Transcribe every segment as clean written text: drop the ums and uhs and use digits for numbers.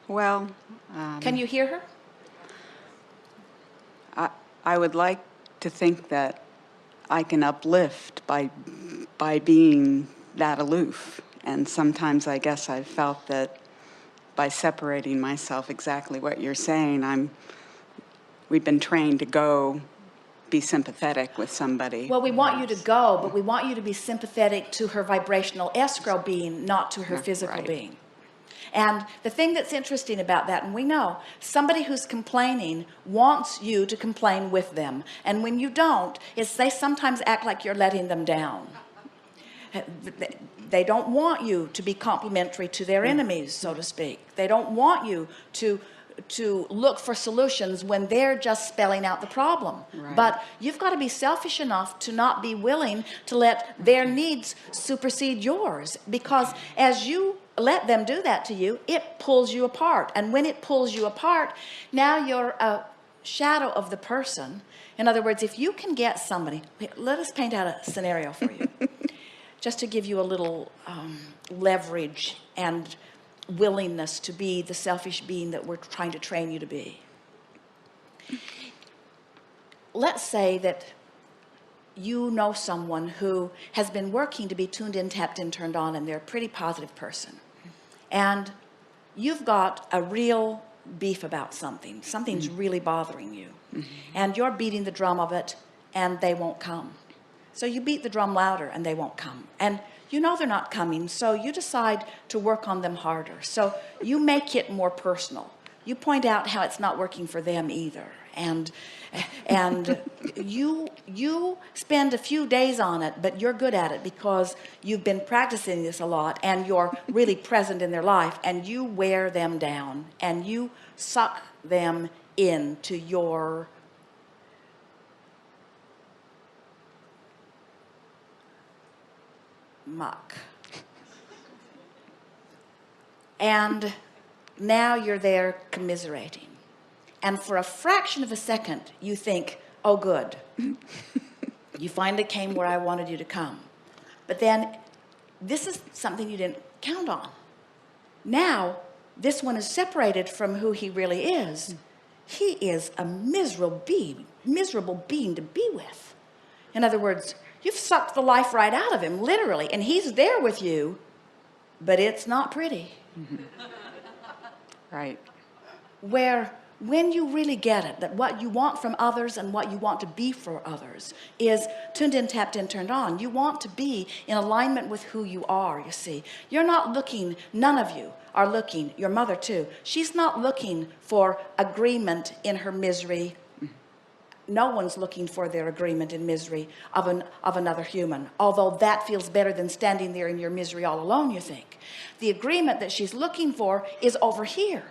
Well, Can you hear her? I would like to think that I can uplift by being that aloof. And sometimes I guess I've felt that by separating myself, exactly what you're saying, we've been trained to go be sympathetic with somebody. Well, we want you to go, but we want you to be sympathetic to her vibrational escrow being, not to her physical Right. being. And the thing that's interesting about that, and we know, somebody who's complaining wants you to complain with them. And when you don't, they sometimes act like you're letting them down. They don't want you to be complimentary to their enemies, so to speak. They don't want you to look for solutions when they're just spelling out the problem. Right. But you've got to be selfish enough to not be willing to let their needs supersede yours, because as you let them do that to you, it pulls you apart. And when it pulls you apart, now you're a shadow of the person. In other words, if you can get somebody, let us paint out a scenario for you just to give you a little leverage and willingness to be the selfish being that we're trying to train you to be. Let's say that you know someone who has been working to be tuned in, tapped in, turned on, and they're a pretty positive person. And you've got a real beef about something. Something's really bothering you. And you're beating the drum of it, and they won't come. So you beat the drum louder, and they won't come. And you know they're not coming, so you decide to work on them harder. So you make it more personal. You point out how it's not working for them either. And you spend a few days on it, but you're good at it because you've been practicing this a lot, and you're really present in their life, and you wear them down, and you suck them into your muck. And now you're there commiserating. And for a fraction of a second, you think, oh, good. You finally came where I wanted you to come. But then this is something you didn't count on. Now, this one is separated from who he really is. He is a miserable being to be with. In other words, you've sucked the life right out of him, literally. And he's there with you, but it's not pretty. Right. Where when you really get it, that what you want from others and what you want to be for others is tuned in, tapped in, turned on. You want to be in alignment with who you are, you see. You're not looking, none of you are looking, your mother too, she's not looking for agreement in her misery. No one's looking for their agreement in misery of another human, although that feels better than standing there in your misery all alone, you think. The agreement that she's looking for is over here.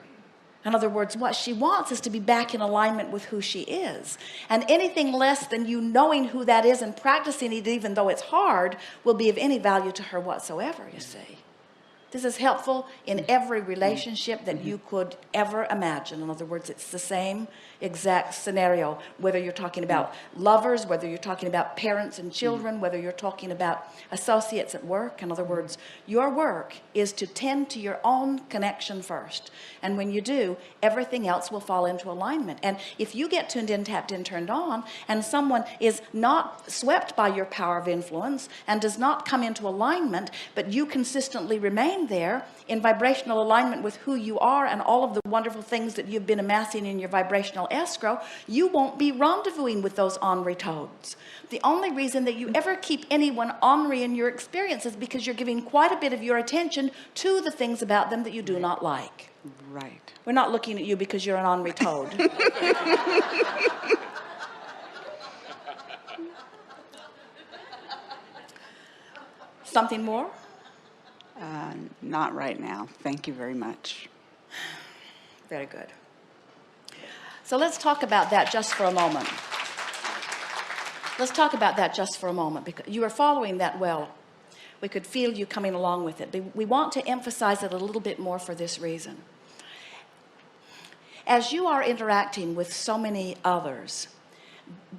In other words, what she wants is to be back in alignment with who she is. And anything less than you knowing who that is and practicing it, even though it's hard, will be of any value to her whatsoever, you see. This is helpful in every relationship that you could ever imagine. In other words, it's the same exact scenario, whether you're talking about lovers, whether you're talking about parents and children, whether you're talking about associates at work. In other words, your work is to tend to your own connection first. And when you do, everything else will fall into alignment. And if you get tuned in, tapped in, turned on, and someone is not swept by your power of influence and does not come into alignment, but you consistently remain there in vibrational alignment with who you are and all of the wonderful things that you've been amassing in your vibrational escrow, you won't be rendezvousing with those ornery toads. The only reason that you ever keep anyone ornery in your experience is because you're giving quite a bit of your attention to the things about them that you do not like. Right. We're not looking at you because you're an ornery toad. Something more? Not right now. Thank you very much. Very good. So let's talk about that just for a moment. Let's talk about that just for a moment, because you are following that well. We could feel you coming along with it. But we want to emphasize it a little bit more for this reason. As you are interacting with so many others,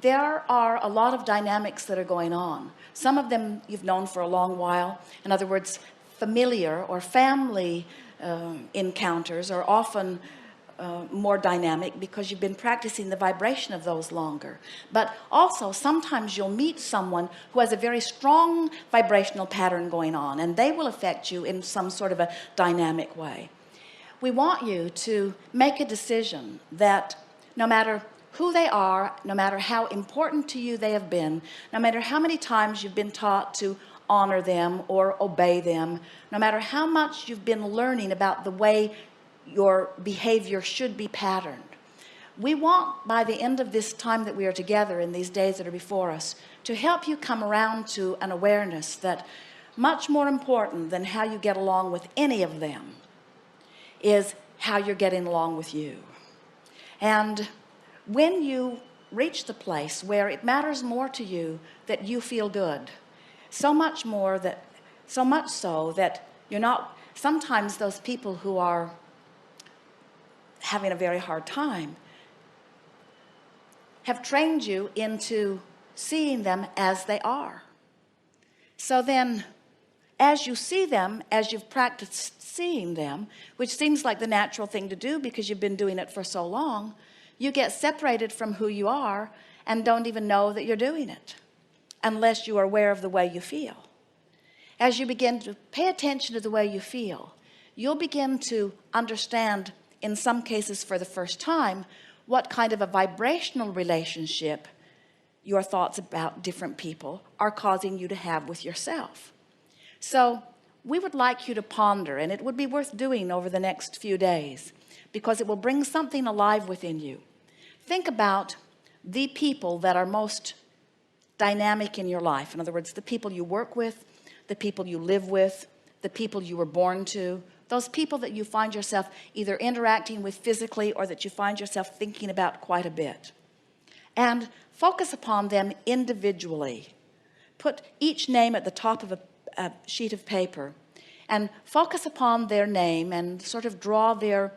there are a lot of dynamics that are going on. Some of them you've known for a long while. In other words, familiar or family encounters are often more dynamic because you've been practicing the vibration of those longer. But also sometimes you'll meet someone who has a very strong vibrational pattern going on, and they will affect you in some sort of a dynamic way. We want you to make a decision that no matter who they are, no matter how important to you they have been, no matter how many times you've been taught to honor them or obey them, no matter how much you've been learning about the way your behavior should be patterned, we want, by the end of this time that we are together in these days that are before us, to help you come around to an awareness that much more important than how you get along with any of them is how you're getting along with you. And when you reach the place where it matters more to you that you feel good, so much so that you're not, sometimes those people who are having a very hard time have trained you into seeing them as they are. So then, as you see them, as you've practiced seeing them, which seems like the natural thing to do because you've been doing it for so long, you get separated from who you are and don't even know that you're doing it unless you are aware of the way you feel. As you begin to pay attention to the way you feel, you'll begin to understand, in some cases for the first time, what kind of a vibrational relationship your thoughts about different people are causing you to have with yourself. So we would like you to ponder, and it would be worth doing over the next few days, because it will bring something alive within you. Think about the people that are most dynamic in your life. In other words, the people you work with, the people you live with, the people you were born to, those people that you find yourself either interacting with physically or that you find yourself thinking about quite a bit. And focus upon them individually. Put each name at the top of a sheet of paper and focus upon their name and sort of draw their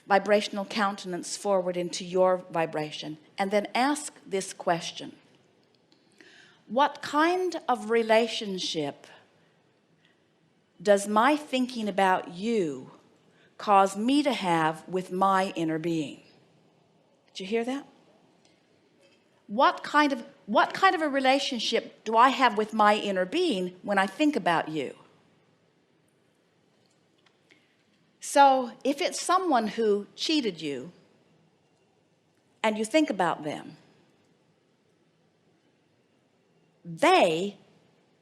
vibrational countenance forward into your vibration, and then ask this question: what kind of relationship does my thinking about you cause me to have with my inner being? Did you hear that? What kind of a relationship do I have with my inner being when I think about you? So if it's someone who cheated you and you think about them, they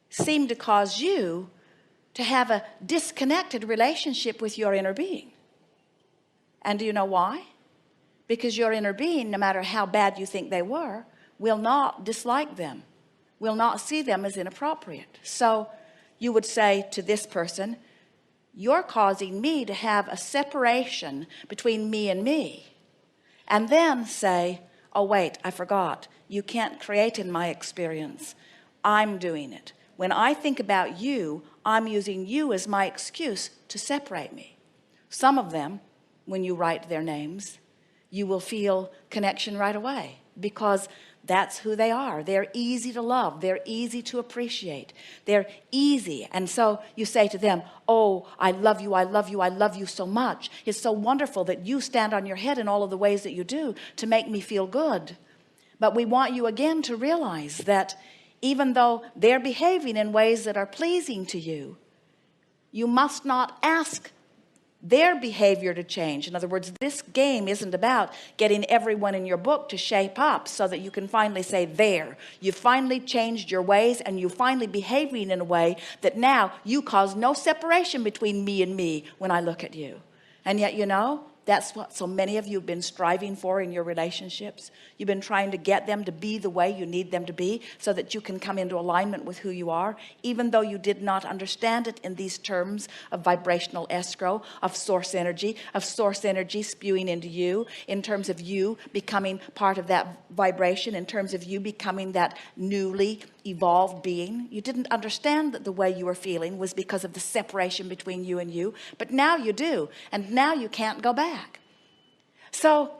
seem to cause you to have a disconnected relationship with your inner being. And do you know why? Because your inner being, no matter how bad you think they were, will not dislike them, will not see them as inappropriate. So you would say to this person, you're causing me to have a separation between me and me. And then say, oh wait, I forgot. You can't create in my experience. I'm doing it. When I think about you, I'm using you as my excuse to separate me. Some of them, when you write their names, you will feel connection right away, because that's who they are. They're easy to love. They're easy to appreciate. They're easy. And so you say to them, oh, I love you, I love you, I love you so much. It's so wonderful that you stand on your head in all of the ways that you do to make me feel good. But we want you again to realize that even though they're behaving in ways that are pleasing to you, you must not ask their behavior to change. In other words, this game isn't about getting everyone in your book to shape up so that you can finally say, there, you finally changed your ways and you finally behaving in a way that now you cause no separation between me and me when I look at you. And yet, you know, that's what so many of you have been striving for in your relationships. You've been trying to get them to be the way you need them to be so that you can come into alignment with who you are, even though you did not understand it in these terms of vibrational escrow, of source energy spewing into you, in terms of you becoming part of that vibration, in terms of you becoming that newly evolved being. You didn't understand that the way you were feeling was because of the separation between you and you, but now you do, and now you can't go back. So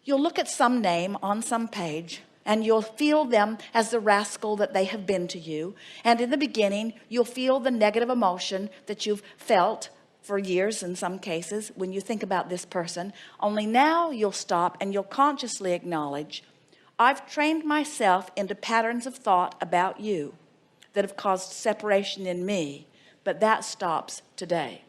you'll look at some name on some page and you'll feel them as the rascal that they have been to you, and in the beginning you'll feel the negative emotion that you've felt for years in some cases, when you think about this person, only now you'll stop and you'll consciously acknowledge, I've trained myself into patterns of thought about you that have caused separation in me, but that stops today.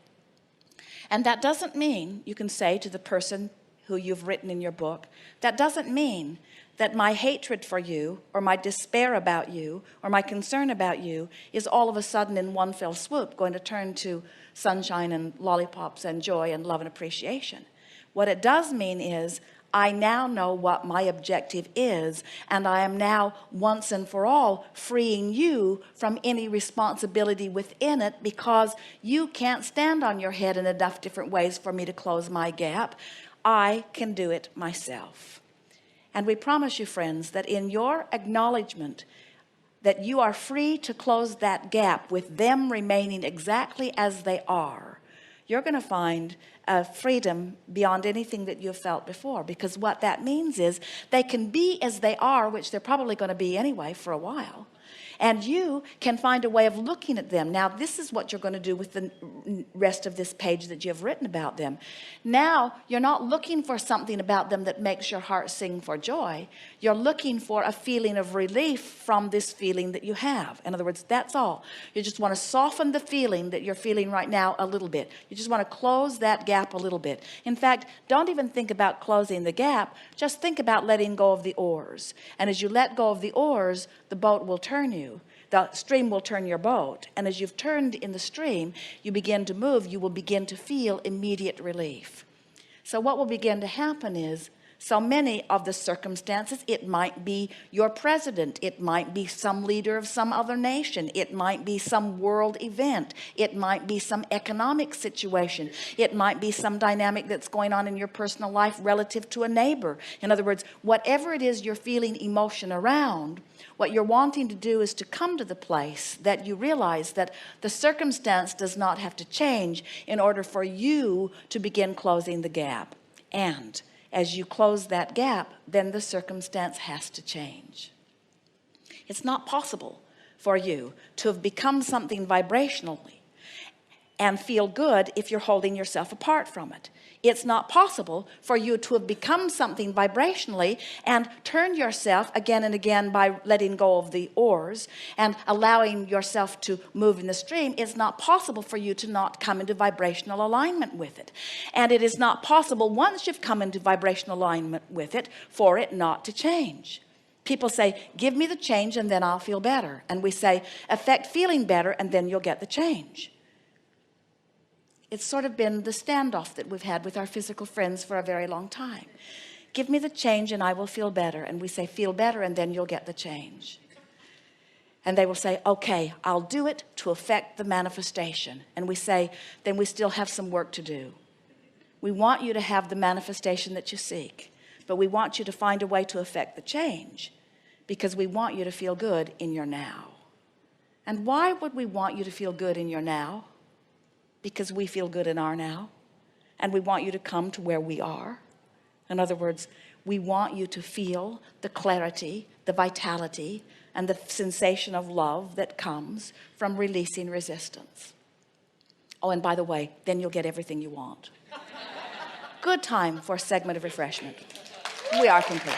And that doesn't mean, you can say to the person who you've written in your book, that doesn't mean that my hatred for you or my despair about you or my concern about you is all of a sudden in one fell swoop going to turn to sunshine and lollipops and joy and love and appreciation. What it does mean is I now know what my objective is, and I am now once and for all freeing you from any responsibility within it, because you can't stand on your head in enough different ways for me to close my gap. I can do it myself. And we promise you, friends, that in your acknowledgement that you are free to close that gap with them remaining exactly as they are, you're going to find freedom beyond anything that you've felt before, because what that means is they can be as they are, which they're probably going to be anyway for a while, and you can find a way of looking at them. Now, this is what you're going to do with the rest of this page that you've written about them. Now, you're not looking for something about them that makes your heart sing for joy. You're looking for a feeling of relief from this feeling that you have. In other words, that's all. You just want to soften the feeling that you're feeling right now a little bit. You just want to close that gap a little bit. In fact, don't even think about closing the gap. Just think about letting go of the oars. And as you let go of the oars, the boat will turn you. The stream will turn your boat. And as you've turned in the stream, you begin to move. You will begin to feel immediate relief. So what will begin to happen is, so many of the circumstances, it might be your president, it might be some leader of some other nation, it might be some world event, it might be some economic situation, it might be some dynamic that's going on in your personal life relative to a neighbor. In other words, whatever it is you're feeling emotion around, what you're wanting to do is to come to the place that you realize that the circumstance does not have to change in order for you to begin closing the gap. And as you close that gap, then the circumstance has to change. It's not possible for you to have become something vibrationally and feel good if you're holding yourself apart from it. It's not possible for you to have become something vibrationally and turn yourself again and again by letting go of the oars and allowing yourself to move in the stream. It's not possible for you to not come into vibrational alignment with it. And it is not possible, once you've come into vibrational alignment with it, for it not to change. People say, give me the change and then I'll feel better. And we say, affect feeling better and then you'll get the change. It's sort of been the standoff that we've had with our physical friends for a very long time. Give me the change and I will feel better. And we say, feel better and then you'll get the change. And they will say, okay, I'll do it to affect the manifestation. And we say, then we still have some work to do. We want you to have the manifestation that you seek, but we want you to find a way to affect the change, because we want you to feel good in your now. And why would we want you to feel good in your now? Because we feel good in our now, and we want you to come to where we are. In other words, we want you to feel the clarity, the vitality, and the sensation of love that comes from releasing resistance. Oh, and by the way, then you'll get everything you want. Good time for a segment of refreshment. We are complete.